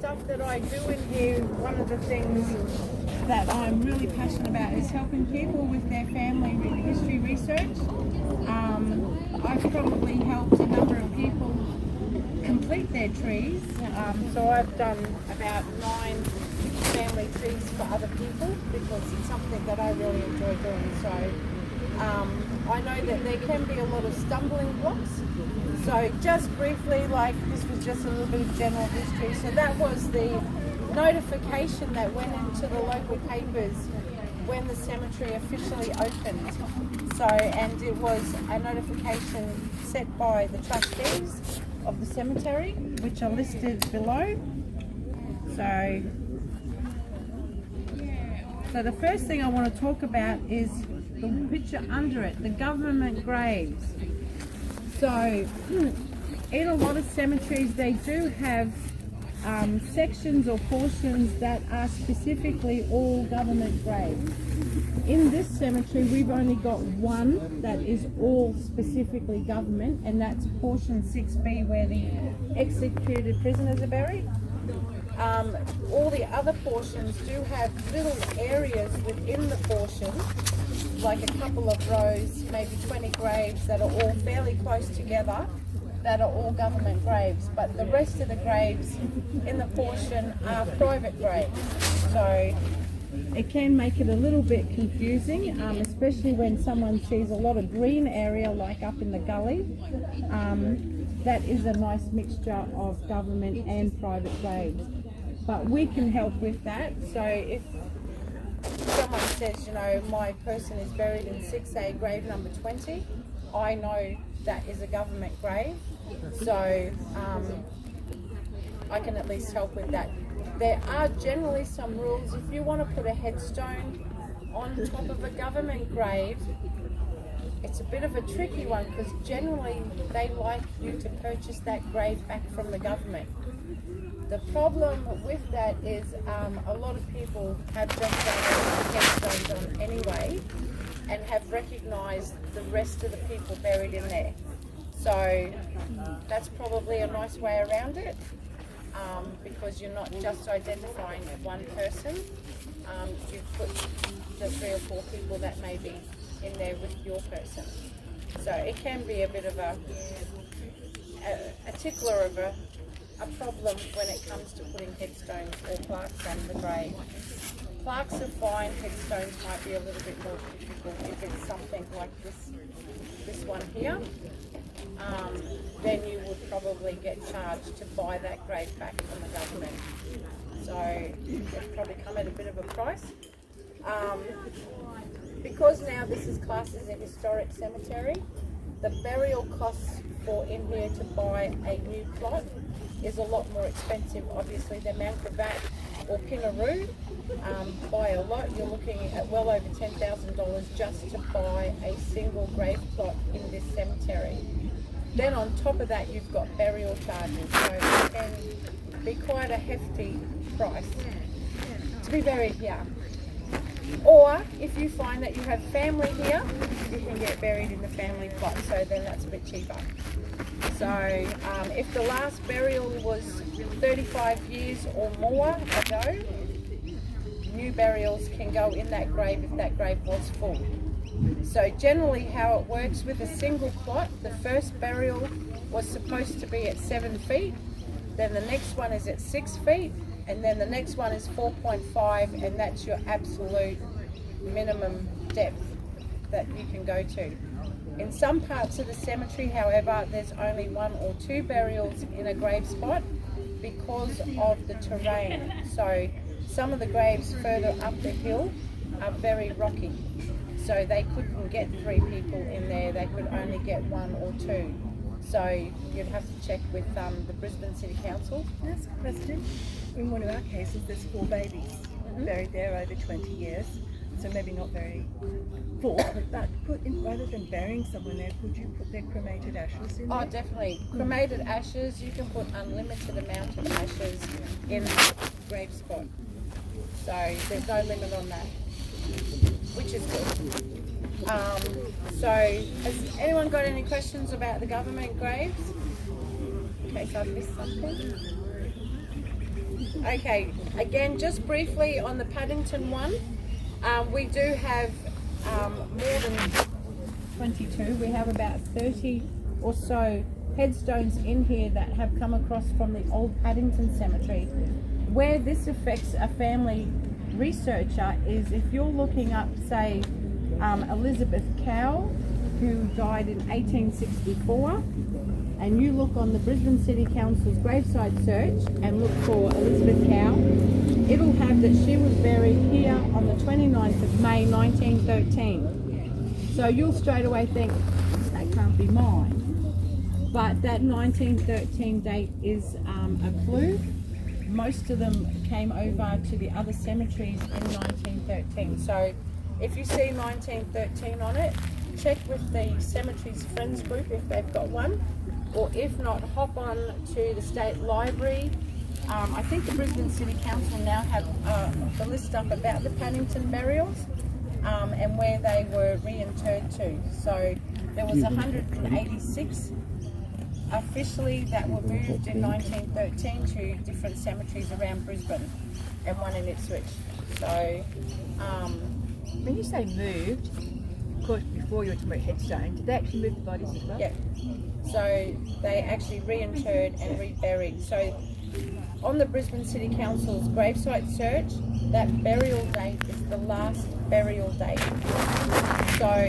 stuff that I do in here, one of the things that I'm really passionate about is helping people with their family history research. I've probably helped a number of people complete their trees. So I've done about 9 family trees for other people because it's something that I really enjoy doing. So I know that there can be a lot of stumbling blocks. So just briefly, like this was just a little bit of general history. So that was the notification that went into the local papers when the cemetery officially opened. So, and it was a notification set by the trustees of the cemetery, which are listed below. So the first thing I want to talk about is the picture under it, the government graves. So in a lot of cemeteries they do have sections or portions that are specifically all government graves. In this cemetery we've only got one that is all specifically government, and that's portion 6B where the executed prisoners are buried. All the other portions do have little areas within the portion, like a couple of rows, maybe 20 graves that are all fairly close together, that are all government graves, but the rest of the graves in the portion are private graves. So it can make it a little bit confusing, especially when someone sees a lot of green area like up in the gully. That is a nice mixture of government and private graves. But we can help with that. So if someone says, you know, my person is buried in 6A grave number 20, I know that is a government grave. So I can at least help with that. There are generally some rules. If you want to put a headstone on top of a government grave, it's a bit of a tricky one because generally they like you to purchase that grave back from the government. The problem with that is a lot of people have just done headstones on anyway and have recognised the rest of the people buried in there. So that's probably a nice way around it, because you're not just identifying one person. You've put the 3 or 4 people that may be in there with your person. So it can be a bit of a tickler of a problem when it comes to putting headstones or plaques on the grave. Plaques are fine, headstones might be a little bit more difficult if it's something like this one here. Then you would probably get charged to buy that grave back from the government. So it'd probably come at a bit of a price. Because now this is classed as a historic cemetery, the burial costs for in here to buy a new plot is a lot more expensive, obviously, than Mount Gravatt or Pinaroo. By a lot, you're looking at well over $10,000 just to buy a single grave plot in this cemetery. Then on top of that, you've got burial charges, so it can be quite a hefty price to be buried here. Or if you find that you have family here, you can get buried in the family plot, so then that's a bit cheaper. So if the last burial was 35 years or more ago, new burials can go in that grave if that grave was full. So generally how it works with a single plot, the first burial was supposed to be at 7 feet, then the next one is at 6 feet, and then the next one is 4.5, and that's your absolute minimum depth that you can go to. In some parts of the cemetery, however, there's only 1 or 2 burials in a grave spot because of the terrain. So some of the graves further up the hill are very rocky. So they couldn't get 3 people in there, they could only get 1 or 2. So you'd have to check with the Brisbane City Council. That's a question. In one of our cases, there's 4 babies buried there over 20 years. So maybe not very full, but rather than burying someone there, could you put their cremated ashes in there? Oh, definitely. Cremated ashes, you can put unlimited amount of ashes in a grave spot. So there's no limit on that, which is good. So has anyone got any questions about the government graves? In case I've missed something. Okay, again, just briefly on the Paddington one, we do have more than 22. We have about 30 or so headstones in here that have come across from the old Paddington Cemetery. Where this affects a family researcher is if you're looking up, say, Elizabeth Cow, who died in 1864, and you look on the Brisbane City Council's gravesite search and look for Elizabeth Cow, it'll have that she was buried here on the 29th of May 1913. So you'll straight away think, that can't be mine. But that 1913 date is a clue. Most of them came over to the other cemeteries in 1913. So if you see 1913 on it, check with the cemetery's friends group if they've got one, or if not, hop on to the State Library. I think the Brisbane City Council now have the list up about the Paddington burials and where they were reinterred to. So there was 186 officially that were moved in 1913 to different cemeteries around Brisbane and one in Ipswich. So when you say moved, of course before you were talking about headstone, did they actually move the bodies as well? yeah, so they actually reinterred and reburied. So on the Brisbane City Council's gravesite search, that burial date is the last burial date. So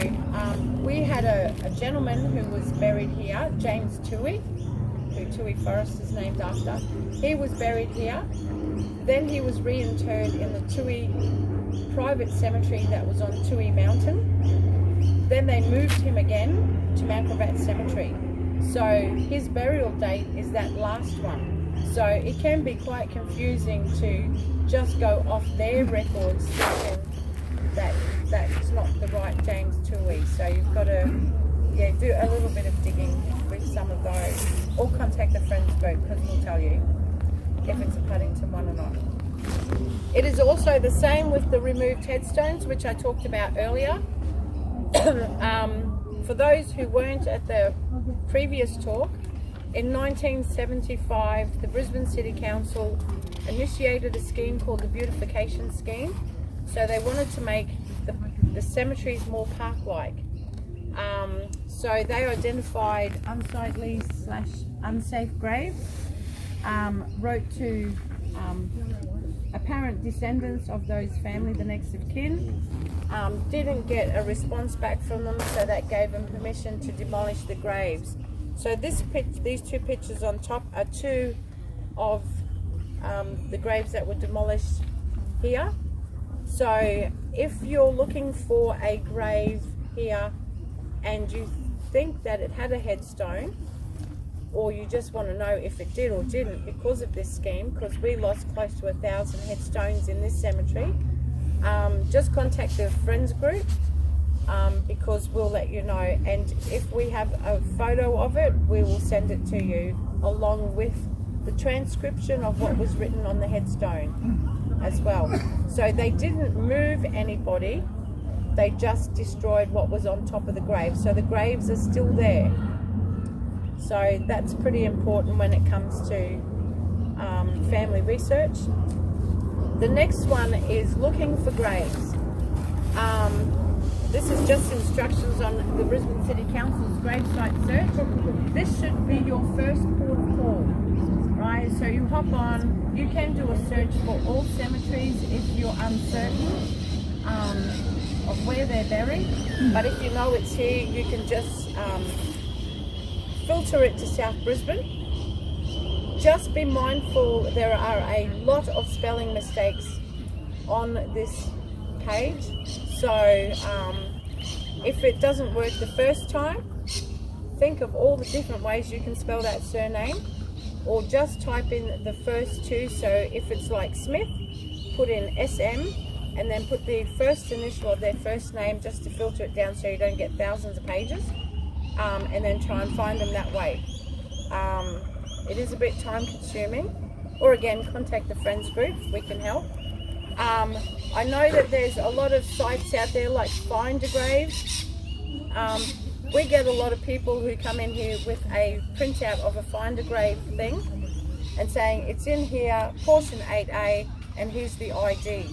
we had a gentleman who was buried here, James Toohey, who Toohey Forest is named after. He was buried here. Then he was reinterred in the Toohey private cemetery that was on Toohey Mountain. Then they moved him again to Mount Gravatt Cemetery. So his burial date is that last one. So it can be quite confusing to just go off their records thinking that that's not the right James Toohey. So you've got to do a little bit of digging with some of those, or contact the friends group because we'll tell you if it's a Paddington one or not. It is also the same with the removed headstones, which I talked about earlier. For those who weren't at the previous talk, in 1975 the Brisbane City Council initiated a scheme called the Beautification Scheme. So they wanted to make the cemeteries more park-like. So they identified unsightly / unsafe graves, wrote to apparent descendants of those family, the next of kin, didn't get a response back from them, so that gave them permission to demolish the graves. So these two pictures on top are two of the graves that were demolished here. So if you're looking for a grave here and you think that it had a headstone, or you just want to know if it did or didn't because of this scheme, because we lost close to 1,000 headstones in this cemetery, just contact the friends group because we'll let you know, and if we have a photo of it, we will send it to you along with the transcription of what was written on the headstone as well. So they didn't move anybody, they just destroyed what was on top of the grave. So the graves are still there. So that's pretty important when it comes to family research. The next one is looking for graves. This is just instructions on the Brisbane City Council's gravesite search. This should be your first port of call, right? So you hop on, you can do a search for all cemeteries if you're uncertain of where they're buried. But if you know it's here, you can just filter it to South Brisbane. Just be mindful, there are a lot of spelling mistakes on this page. So if it doesn't work the first time, think of all the different ways you can spell that surname, or just type in the first two. So if it's like Smith, put in SM and then put the first initial of their first name just to filter it down so you don't get thousands of pages, and then try and find them that way. It is a bit time consuming, or again, contact the friends group, we can help. I know that there's a lot of sites out there like Find a Grave. We get a lot of people who come in here with a printout of a Find a Grave thing, and saying it's in here, portion 8A, and here's the ID,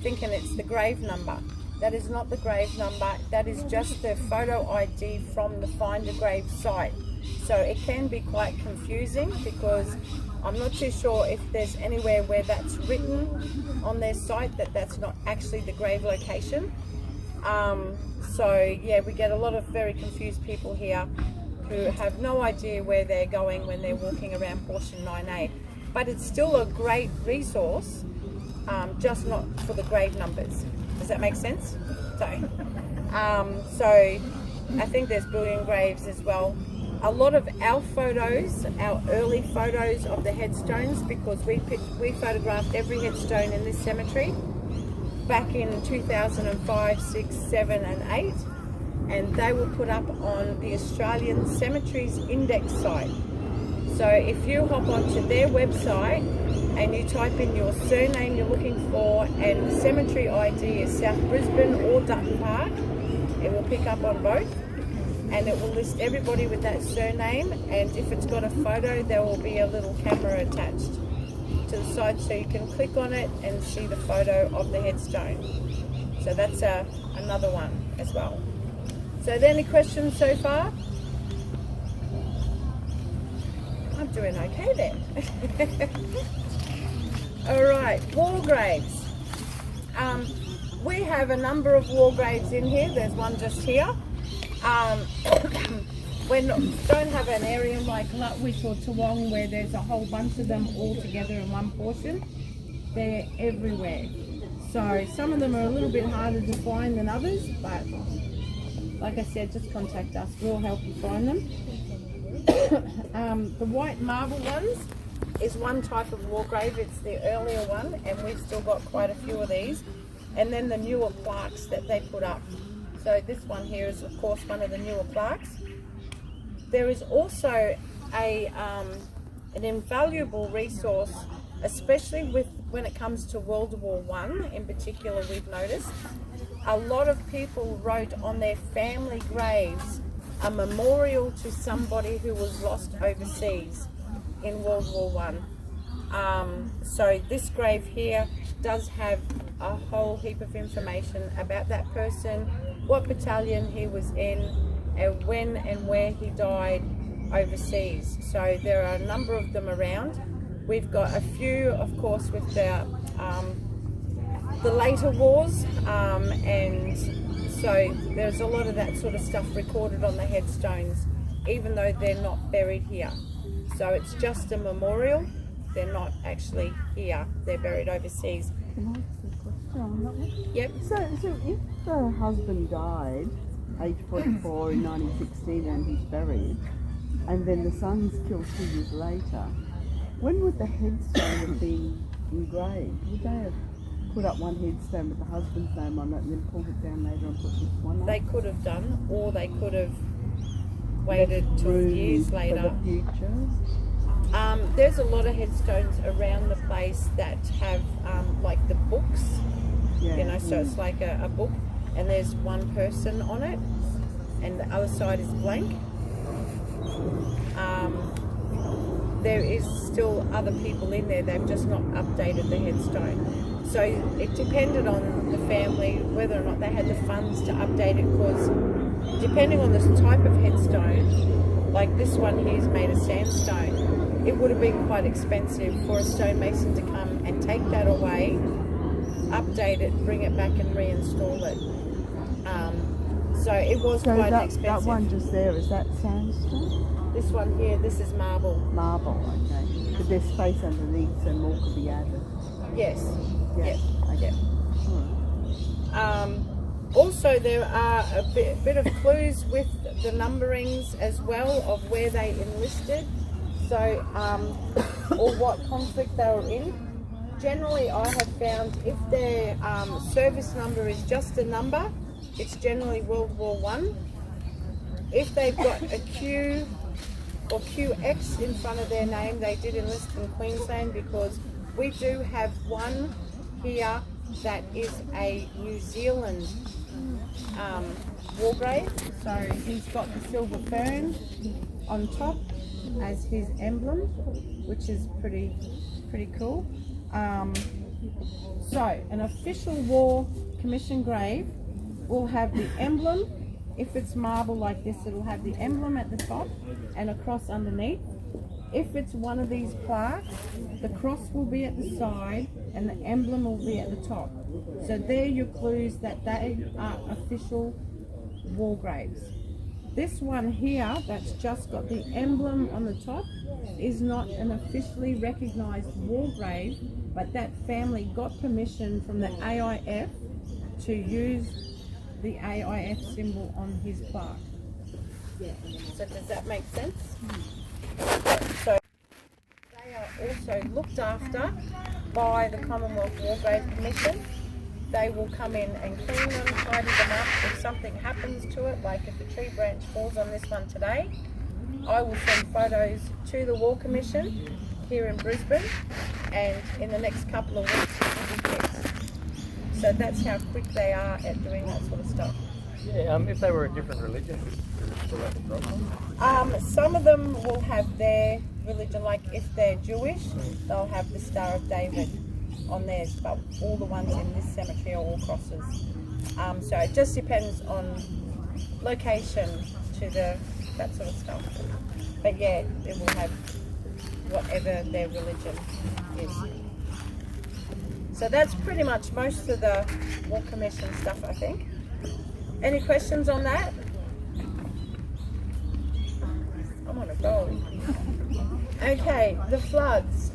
thinking it's the grave number. That is not the grave number, that is just the photo ID from the Find a Grave site. So it can be quite confusing because I'm not too sure if there's anywhere where that's written on their site that that's not actually the grave location. So yeah, we get a lot of very confused people here who have no idea where they're going when they're walking around portion 9A. But it's still a great resource, just not for the grave numbers. Does that make sense? So I think there's bullion graves as well. A lot of our photos, our early photos of the headstones, because we photographed every headstone in this cemetery back in 2005, 6, 7 and 8, and they were put up on the Australian Cemeteries Index site. So if you hop onto their website and you type in your surname you're looking for and the cemetery ID is South Brisbane or Dutton Park, it will pick up on both. And it will list everybody with that surname, and if it's got a photo there will be a little camera attached to the side so you can click on it and see the photo of the headstone. So that's another one as well. So are there any questions so far? I'm doing okay then. Alright, war graves. We have a number of war graves in here. There's one just here. We don't have an area like Lutwyche or Toowong where there's a whole bunch of them all together in one portion. They're everywhere. So some of them are a little bit harder to find than others, but like I said, just contact us. We'll help you find them. The white marble ones is one type of war grave. It's the earlier one, and we've still got quite a few of these. And then the newer plaques that they put up. So this one here is of course one of the newer plaques. There is also an invaluable resource, especially when it comes to World War I in particular. We've noticed a lot of people wrote on their family graves a memorial to somebody who was lost overseas in World War I. So this grave here does have a whole heap of information about that person, what battalion he was in, and when and where he died overseas. So there are a number of them around. We've got a few, of course, with the later wars, and so there's a lot of that sort of stuff recorded on the headstones, even though they're not buried here. So it's just a memorial. They're not actually here. They're buried overseas. Can I ask a question on that one? Yep. So if the husband died age 44 in 1916 and he's buried, and then the son's killed 2 years later, when would the headstone have been engraved? Would they have put up one headstone with the husband's name on it and then pulled it down later and put this one up? They could have done, or they could have waited till years later. For the future? There's a lot of headstones around the place that have like the books, you know, so it's like a book and there's one person on it and the other side is blank. There is still other people in there, they've just not updated the headstone. So it depended on the family whether or not they had the funds to update it, because depending on the type of headstone, like this one here is made of sandstone, it would have been quite expensive for a stonemason to come and take that away, update it, bring it back and reinstall it. So it was quite expensive. That one just there, is that sandstone? This one here, this is marble. Marble, okay. But there's space underneath so more could be added. Yes. Yes. Yep. Okay. Yep. All right. Also, there are a bit of clues with the numberings as well of where they enlisted, so or what conflict they were in. Generally, I have found if their service number is just a number, it's generally World War I. If they've got a Q or QX in front of their name, they did enlist in Queensland, because we do have one here that is a New Zealand war grave. So he's got the silver fern on top, as his emblem, which is pretty cool. So an official War Commission grave will have the emblem. If it's marble like this, it'll have the emblem at the top and a cross underneath. If it's one of these plaques, the cross will be at the side and the emblem will be at the top. So there are your clues that they are official war graves. This one here that's just got the emblem on the top is not an officially recognised war grave, but that family got permission from the AIF to use the AIF symbol on his plaque. So does that make sense? So they are also looked after by the Commonwealth War Grave Commission. They will come in and clean them, tidy them up. If something happens to it, like if a tree branch falls on this one today, I will send photos to the War Commission here in Brisbane, and in the next couple of weeks it will be fixed. So that's how quick they are at doing that sort of stuff. Yeah, if they were a different religion, would that be a problem? Some of them will have their religion, like if they're Jewish, they'll have the Star of David on theirs, but all the ones in this cemetery are all crosses. So it just depends on location to that sort of stuff. But yeah, it will have whatever their religion is. So that's pretty much most of the War Commission stuff, I think. Any questions on that? I'm on a roll. Okay, the floods.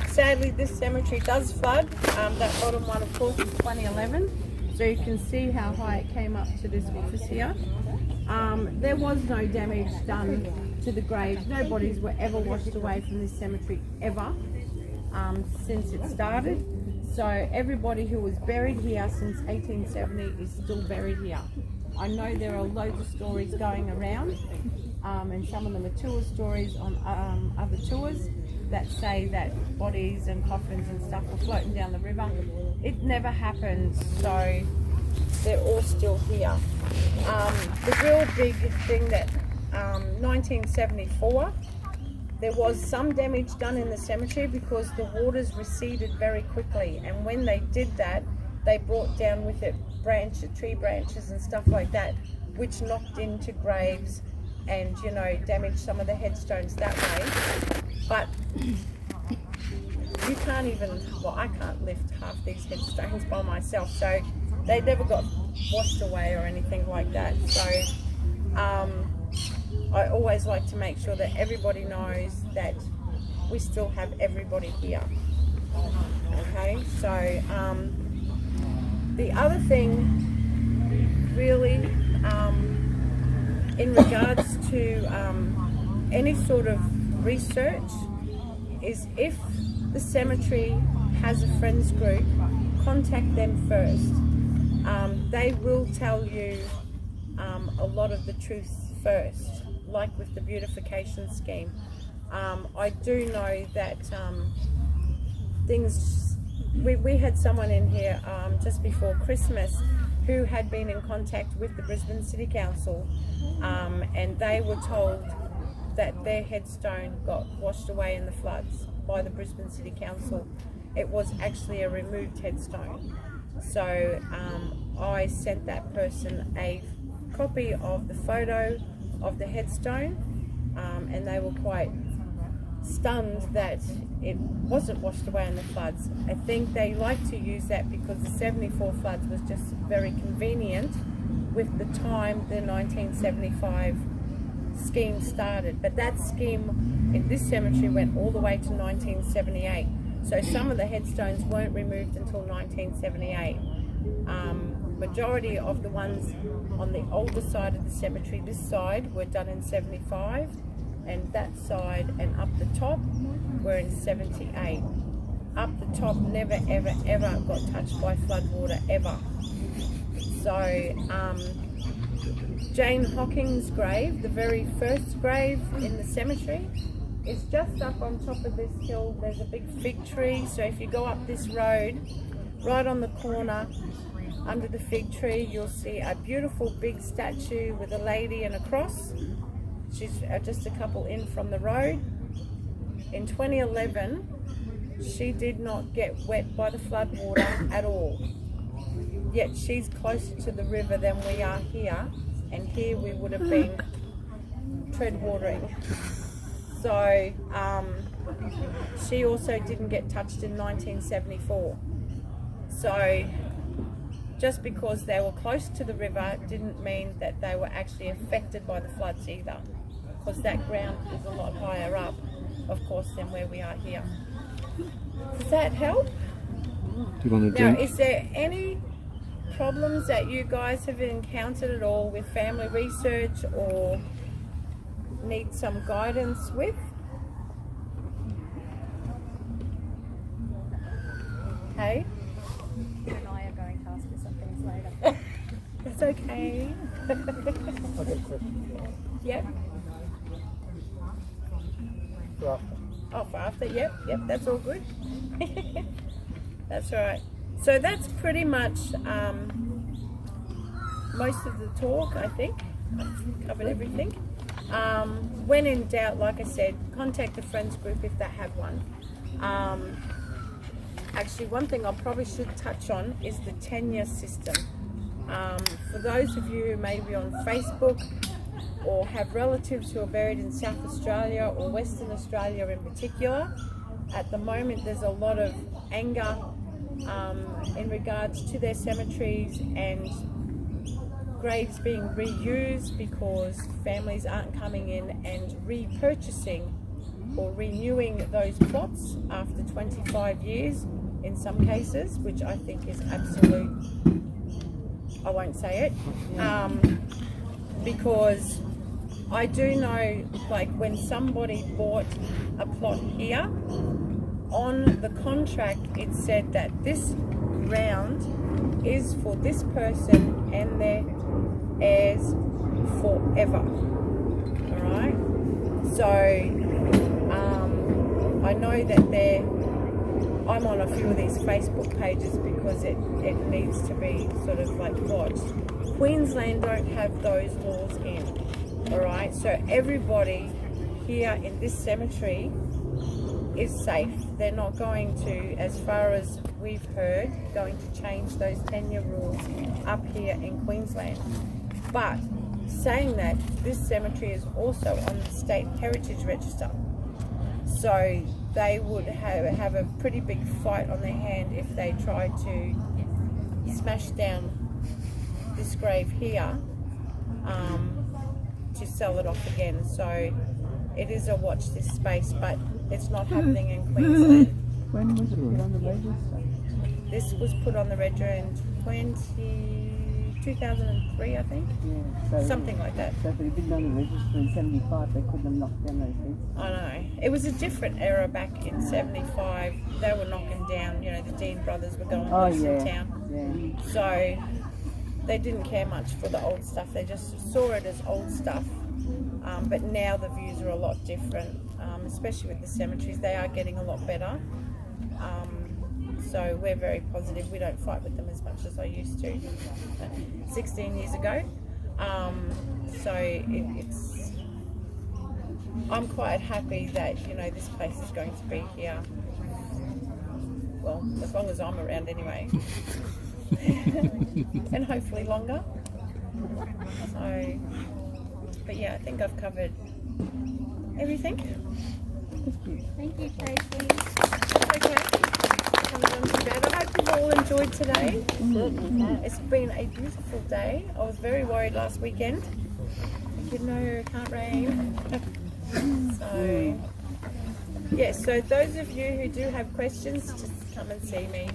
Sadly, this cemetery does flood. That bottom one, of course, is 2011. So you can see how high it came up to this office here. There was no damage done to the graves. No bodies were ever washed away from this cemetery, ever, since it started. So everybody who was buried here since 1870 is still buried here. I know there are loads of stories going around, and some of them are tour stories on other tours that say that bodies and coffins and stuff were floating down the river. It never happened, so they're all still here. The real big thing that 1974, there was some damage done in the cemetery because the waters receded very quickly, and when they did that, they brought down with it tree branches and stuff like that, which knocked into graves and, you know, damaged some of the headstones that way. But you can't even, well, I can't lift half these headstones by myself, so they never got washed away or anything like that. So I always like to make sure that everybody knows that we still have everybody here. Okay, so the other thing really in regards to any sort of research is, if the cemetery has a friends group, contact them first. They will tell you a lot of the truth first, like with the Beautification Scheme. I do know that we had someone in here just before Christmas who had been in contact with the Brisbane City Council, and they were told that their headstone got washed away in the floods by the Brisbane City Council. It was actually a removed headstone. So I sent that person a copy of the photo of the headstone, and they were quite stunned that it wasn't washed away in the floods. I think they like to use that because the 74 floods was just very convenient with the time the 1975 scheme started. But that scheme in this cemetery went all the way to 1978. So some of the headstones weren't removed until 1978. Majority of the ones on the older side of the cemetery, this side, were done in 75, and that side and up the top were in 78. Up the top never ever ever got touched by flood water, ever. So Jane Hocking's grave, the very first grave in the cemetery, is just up on top of this hill. There's a big fig tree, so if you go up this road, right on the corner under the fig tree, you'll see a beautiful big statue with a lady and a cross. She's just a couple in from the road. In 2011, she did not get wet by the flood water at all. Yet she's closer to the river than we are here, and here we would have been tread watering. So she also didn't get touched in 1974. So just because they were close to the river didn't mean that they were actually affected by the floods either, because that ground is a lot higher up, of course, than where we are here. Does that help? Do you want to Now, drink? is there any problems that you guys have encountered at all with family research or need some guidance with? Okay. You and I are going to ask you some things later. It's okay. I've got a question Yep. for after. Oh, for after? Yep, that's all good. That's all right. So that's pretty much most of the talk, I think. I've covered everything. When in doubt, like I said, contact the friends group if they have one. Actually, one thing I probably should touch on is the tenure system. For those of you who may be on Facebook or have relatives who are buried in South Australia or Western Australia in particular, at the moment there's a lot of anger in regards to their cemeteries and graves being reused because families aren't coming in and repurchasing or renewing those plots after 25 years in some cases, which I think is absolute, I won't say it, because I do know, like, when somebody bought a plot here, on the contract it said that this ground is for this person and their heirs forever. Alright? So I know that I'm on a few of these Facebook pages because it needs to be sort of like watched. Queensland don't have those laws in. Alright, so everybody here in this cemetery is safe. They're not going to, as far as we've heard, going to change those tenure rules up here in Queensland. But saying that, this cemetery is also on the State Heritage Register. So they would have a pretty big fight on their hand if they tried to smash down this grave here to sell it off again. So it is a watch this space, but it's not happening in Queensland. When was it put on the register? This was put on the register in 2003, I think. Yeah, so Something like that. So if it had been on the register in 75, they couldn't have knocked down those heads. I know. It was a different era back in 75. They were knocking down, you know, the Dean brothers were going loose in town. Yeah. So they didn't care much for the old stuff. They just saw it as old stuff. But now the views are a lot different, especially with the cemeteries. They are getting a lot better. So we're very positive. We don't fight with them as much as I used to 16 years ago. So it's I'm quite happy that, you know, this place is going to be here, well, as long as I'm around anyway. And hopefully longer. So, but yeah, I think I've covered everything. Thank you, Tracey. Okay. I hope you've all enjoyed today. It's been a beautiful day. I was very worried last weekend. Thinking, no, it can't rain. So, yes, so those of you who do have questions, just come and see me.